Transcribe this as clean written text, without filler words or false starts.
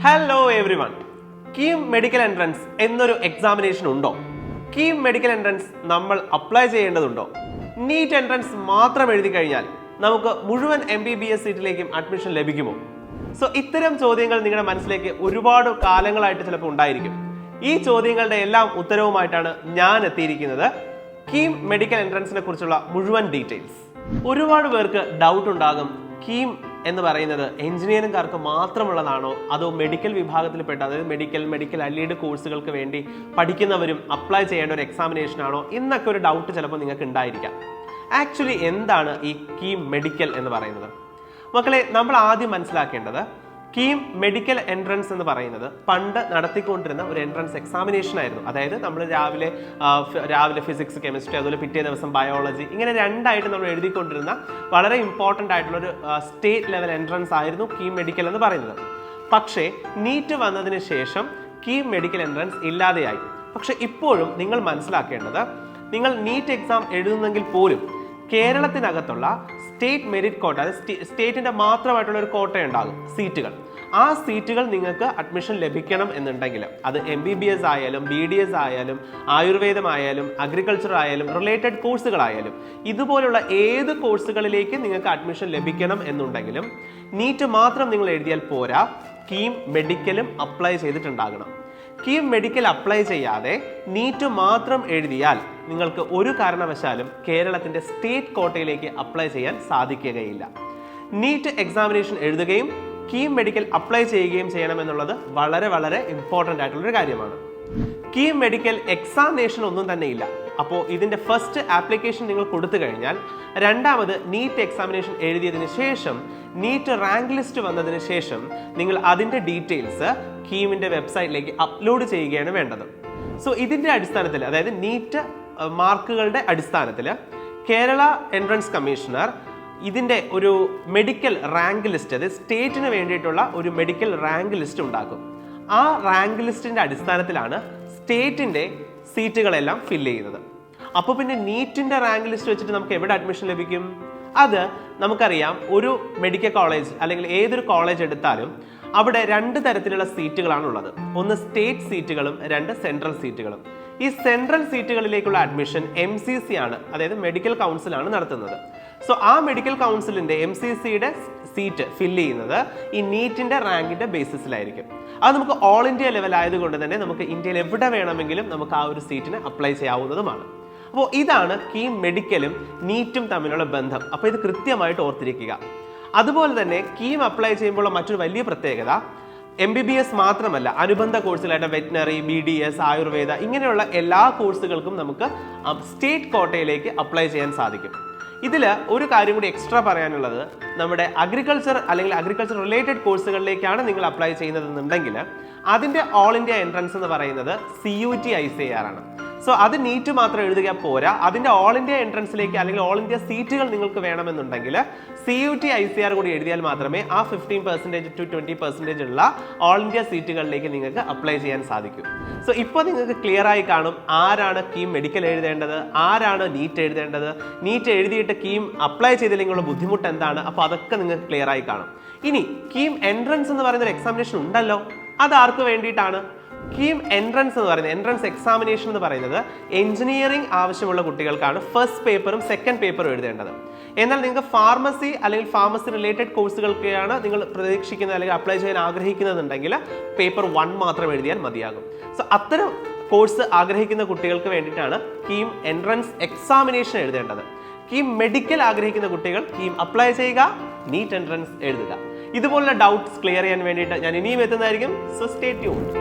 Hello every one. KEAM medical entrance എന്നൊരു examination ഉണ്ടോ? KEAM medical entrance നമ്മൾ അപ്ലൈ ചെയ്യേണ്ടതുണ്ടോ? നീറ്റ് എൻട്രൻസ് മാത്രം എഴുതി കഴിഞ്ഞാൽ നമുക്ക് മുഴുവൻ MBBS സീറ്റിലേക്കും അഡ്മിഷൻ ലഭിക്കുമോ? സോ ഇത്തരം ചോദ്യങ്ങൾ നിങ്ങളുടെ മനസ്സിലേക്ക് ഒരുപാട് കാലങ്ങളായിട്ട് ചിലപ്പോൾ ഉണ്ടായിരിക്കും. ഈ ചോദ്യങ്ങളുടെ എല്ലാം ഉത്തരവുമായിട്ടാണ് ഞാൻ എത്തിയിരിക്കുന്നത്. കീം മെഡിക്കൽ എൻട്രൻസിനെ കുറിച്ചുള്ള മുഴുവൻ ഡീറ്റെയിൽസ്. ഒരുപാട് പേർക്ക് ഡൗട്ട് ഉണ്ടാകും, കീം എന്ന് പറയുന്നത് എഞ്ചിനീയറിംഗുകാർക്ക് മാത്രമുള്ളതാണോ, അതോ മെഡിക്കൽ വിഭാഗത്തിൽപ്പെട്ട, അതായത് മെഡിക്കൽ അലീഡ് കോഴ്സുകൾക്ക് വേണ്ടി പഠിക്കുന്നവരും അപ്ലൈ ചെയ്യേണ്ട ഒരു എക്സാമിനേഷൻ ആണോ എന്നൊക്കെ ഒരു ഡൗട്ട് ചിലപ്പോൾ നിങ്ങൾക്ക് ഉണ്ടായിരിക്കാം. ആക്ച്വലി എന്താണ് ഈ കീം മെഡിക്കൽ എന്ന് പറയുന്നത്? മക്കളെ, നമ്മൾ ആദ്യം മനസ്സിലാക്കേണ്ടത് കീം മെഡിക്കൽ എൻട്രൻസ് എന്ന് പറയുന്നത് പണ്ട് നടത്തിക്കൊണ്ടിരുന്ന ഒരു എൻട്രൻസ് എക്സാമിനേഷൻ ആയിരുന്നു. അതായത് നമ്മൾ രാവിലെ ഫിസിക്സ്, കെമിസ്ട്രി, അതുപോലെ പിറ്റേ ദിവസം ബയോളജി, ഇങ്ങനെ രണ്ടായിട്ട് നമ്മൾ എഴുതിക്കൊണ്ടിരുന്ന വളരെ ഇമ്പോർട്ടൻ്റ് ആയിട്ടുള്ള ഒരു സ്റ്റേറ്റ് ലെവൽ എൻട്രൻസ് ആയിരുന്നു കീം മെഡിക്കൽ എന്ന് പറയുന്നത്. പക്ഷേ നീറ്റ് വന്നതിന് ശേഷം കീം മെഡിക്കൽ എൻട്രൻസ് ഇല്ലാതെയായി. പക്ഷെ ഇപ്പോഴും നിങ്ങൾ മനസ്സിലാക്കേണ്ടത്, നിങ്ങൾ നീറ്റ് എക്സാം എഴുതുന്നെങ്കിൽ പോലും കേരളത്തിനകത്തുള്ള സ്റ്റേറ്റ് മെറിറ്റ് കോട്ട, അതായത് സ്റ്റേറ്റിന്റെ മാത്രമായിട്ടുള്ള ഒരു കോട്ട ഉണ്ടാകും, സീറ്റുകൾ. ആ സീറ്റുകൾ നിങ്ങൾക്ക് അഡ്മിഷൻ ലഭിക്കണം എന്നുണ്ടെങ്കിൽ അത് MBBS ആയാലും BDS ആയാലും ആയുർവേദമായാലും അഗ്രികൾച്ചർ ആയാലും റിലേറ്റഡ് കോഴ്സുകളായാലും ഇതുപോലുള്ള ഏത് കോഴ്സുകളിലേക്ക് നിങ്ങൾക്ക് അഡ്മിഷൻ ലഭിക്കണം എന്നുണ്ടെങ്കിലും നീറ്റ് മാത്രം നിങ്ങൾ എഴുതിയാൽ പോരാ, കീം മെഡിക്കലും അപ്ലൈ ചെയ്തിട്ടുണ്ടാകണം. കീം മെഡിക്കൽ അപ്ലൈ ചെയ്യാതെ നീറ്റ് മാത്രം എഴുതിയാൽ നിങ്ങൾക്ക് ഒരു കാരണവശാലും കേരളത്തിന്റെ സ്റ്റേറ്റ് കോട്ടയിലേക്ക് അപ്ലൈ ചെയ്യാൻ സാധിക്കുകയില്ല. നീറ്റ് എക്സാമിനേഷൻ എഴുതുകയും കീം മെഡിക്കൽ അപ്ലൈ ചെയ്യുകയും ചെയ്യണമെന്നുള്ളത് വളരെ വളരെ ഇമ്പോർട്ടൻ്റ് ആയിട്ടുള്ളൊരു കാര്യമാണ്. കീം മെഡിക്കൽ എക്സാമിനേഷൻ ഒന്നും തന്നെ ഇല്ല. അപ്പോൾ ഇതിൻ്റെ ഫസ്റ്റ് ആപ്ലിക്കേഷൻ നിങ്ങൾ കൊടുത്തു കഴിഞ്ഞാൽ രണ്ടാമത് നീറ്റ് എക്സാമിനേഷൻ എഴുതിയതിന് ശേഷം നീറ്റ് റാങ്ക് ലിസ്റ്റ് വന്നതിന് ശേഷം നിങ്ങൾ അതിൻ്റെ ഡീറ്റെയിൽസ് കീമിൻ്റെ വെബ്സൈറ്റിലേക്ക് അപ്ലോഡ് ചെയ്യുകയാണ് വേണ്ടത്. സോ ഇതിൻ്റെ അടിസ്ഥാനത്തിൽ, അതായത് നീറ്റ് മാർക്കുകളുടെ അടിസ്ഥാനത്തിൽ കേരള എൻട്രൻസ് കമ്മീഷണർ ഇതിൻ്റെ ഒരു മെഡിക്കൽ റാങ്ക് ലിസ്റ്റ്, അതായത് സ്റ്റേറ്റിന് വേണ്ടിയിട്ടുള്ള ഒരു മെഡിക്കൽ റാങ്ക് ലിസ്റ്റ് ഉണ്ടാക്കും. ആ റാങ്ക് ലിസ്റ്റിൻ്റെ അടിസ്ഥാനത്തിലാണ് സ്റ്റേറ്റിൻ്റെ സീറ്റുകളെല്ലാം ഫില്ല് ചെയ്യുന്നത്. അപ്പോൾ പിന്നെ നീറ്റിൻ്റെ റാങ്ക് ലിസ്റ്റ് വെച്ചിട്ട് നമുക്ക് എവിടെ അഡ്മിഷൻ ലഭിക്കും? അത് നമുക്കറിയാം, ഒരു മെഡിക്കൽ കോളേജ് അല്ലെങ്കിൽ ഏതൊരു കോളേജ് എടുത്താലും അവിടെ രണ്ട് തരത്തിലുള്ള സീറ്റുകളാണ് ഉള്ളത്. ഒന്ന് സ്റ്റേറ്റ് സീറ്റുകളും രണ്ട് സെൻട്രൽ സീറ്റുകളും. ഈ സെൻട്രൽ സീറ്റുകളിലേക്കുള്ള അഡ്മിഷൻ MCC ആണ്, അതായത് മെഡിക്കൽ കൗൺസിലാണ് നടത്തുന്നത്. സോ ആ മെഡിക്കൽ കൗൺസിലിന്റെ MCCയുടെ സീറ്റ് ഫില്ല് ചെയ്യുന്നത് ഈ നീറ്റിന്റെ റാങ്കിന്റെ ബേസിസിലായിരിക്കും. അത് നമുക്ക് ഓൾ ഇന്ത്യ ലെവൽ ആയതുകൊണ്ട് തന്നെ നമുക്ക് ഇന്ത്യയിൽ എവിടെ വേണമെങ്കിലും നമുക്ക് ആ ഒരു സീറ്റിന് അപ്ലൈ ചെയ്യാവുന്നതുമാണ്. അപ്പോൾ ഇതാണ് കീം മെഡിക്കലും നീറ്റും തമ്മിലുള്ള ബന്ധം. അപ്പോൾ ഇത് കൃത്യമായിട്ട് ഓർത്തിരിക്കുക. അതുപോലെ തന്നെ കീം അപ്ലൈ ചെയ്യുമ്പോൾ മറ്റൊരു വലിയ പ്രത്യേകത, MBBS മാത്രമല്ല, അനുബന്ധ കോഴ്സുകളായിട്ട് വെറ്റിനറി, BDS, ആയുർവേദ, ഇങ്ങനെയുള്ള എല്ലാ കോഴ്സുകൾക്കും നമുക്ക് സ്റ്റേറ്റ് കോട്ടയിലേക്ക് അപ്ലൈ ചെയ്യാൻ സാധിക്കും. ഇതിൽ ഒരു കാര്യം കൂടി എക്സ്ട്രാ പറയാനുള്ളത്, നമ്മുടെ അഗ്രികൾച്ചർ അല്ലെങ്കിൽ അഗ്രികൾച്ചർ റിലേറ്റഡ് കോഴ്സുകളിലേക്കാണ് നിങ്ങൾ അപ്ലൈ ചെയ്യുന്നതെന്നുണ്ടെങ്കിൽ അതിൻ്റെ ഓൾ ഇന്ത്യ എൻട്രൻസ് എന്ന് പറയുന്നത് CUT ICAR ആണ്. സോ അത് നീറ്റ് മാത്രം എഴുതുക പോരാ, അതിൻ്റെ ഓൾ ഇന്ത്യ എൻട്രൻസിലേക്ക് അല്ലെങ്കിൽ ഓൾ ഇന്ത്യ സീറ്റുകൾ നിങ്ങൾക്ക് വേണമെന്നുണ്ടെങ്കിൽ CUT ICAR കൂടി എഴുതിയാൽ മാത്രമേ ആ 15% to 20% ഉള്ള ഓൾ ഇന്ത്യ സീറ്റുകളിലേക്ക് നിങ്ങൾക്ക് അപ്ലൈ ചെയ്യാൻ സാധിക്കൂ. സോ ഇപ്പോൾ നിങ്ങൾക്ക് ക്ലിയർ ആയി കാണും ആരാണ് കീം മെഡിക്കൽ എഴുതേണ്ടത്, ആരാണ് നീറ്റ് എഴുതേണ്ടത്, നീറ്റ് എഴുതിയിട്ട് കീം അപ്ലൈ ചെയ്തില്ലെങ്കിലുള്ള ബുദ്ധിമുട്ട് എന്താണ്. അപ്പോൾ അതൊക്കെ നിങ്ങൾക്ക് ക്ലിയർ ആയി കാണും. ഇനി കീം എൻട്രൻസ് എന്ന് പറയുന്ന ഒരു എക്സാമിനേഷൻ ഉണ്ടല്ലോ, അത് ആർക്ക് വേണ്ടിയിട്ടാണ്? കീം എൻട്രൻസ് എന്ന് പറയുന്നത്, എൻട്രൻസ് എക്സാമിനേഷൻ എന്ന് പറയുന്നത് എഞ്ചിനീയറിംഗ് ആവശ്യമുള്ള കുട്ടികൾക്കാണ് ഫസ്റ്റ് പേപ്പറും സെക്കൻഡ് പേപ്പറും എഴുതേണ്ടത്. എന്നാൽ നിങ്ങൾക്ക് ഫാർമസി അല്ലെങ്കിൽ ഫാർമസി റിലേറ്റഡ് കോഴ്സുകൾക്കാണ് നിങ്ങൾ പ്രതീക്ഷിക്കുന്നത് അല്ലെങ്കിൽ അപ്ലൈ ചെയ്യാൻ ആഗ്രഹിക്കുന്നതെന്നുണ്ടെങ്കിൽ പേപ്പർ 1 മാത്രം എഴുതിയാൽ മതിയാകും. സോ അത്തരം കോഴ്സ് ആഗ്രഹിക്കുന്ന കുട്ടികൾക്ക് വേണ്ടിയിട്ടാണ് കീം എൻട്രൻസ് എക്സാമിനേഷൻ എഴുതേണ്ടത്. കീം മെഡിക്കൽ ആഗ്രഹിക്കുന്ന കുട്ടികൾ കീം അപ്ലൈ ചെയ്യുക, നീറ്റ് എൻട്രൻസ് എഴുതുക. ഇതുപോലുള്ള ഡൗട്ട്സ് ക്ലിയർ ചെയ്യാൻ വേണ്ടിയിട്ട് ഞാൻ ഇനിയും എത്തുന്നതായിരിക്കും. So stay tuned.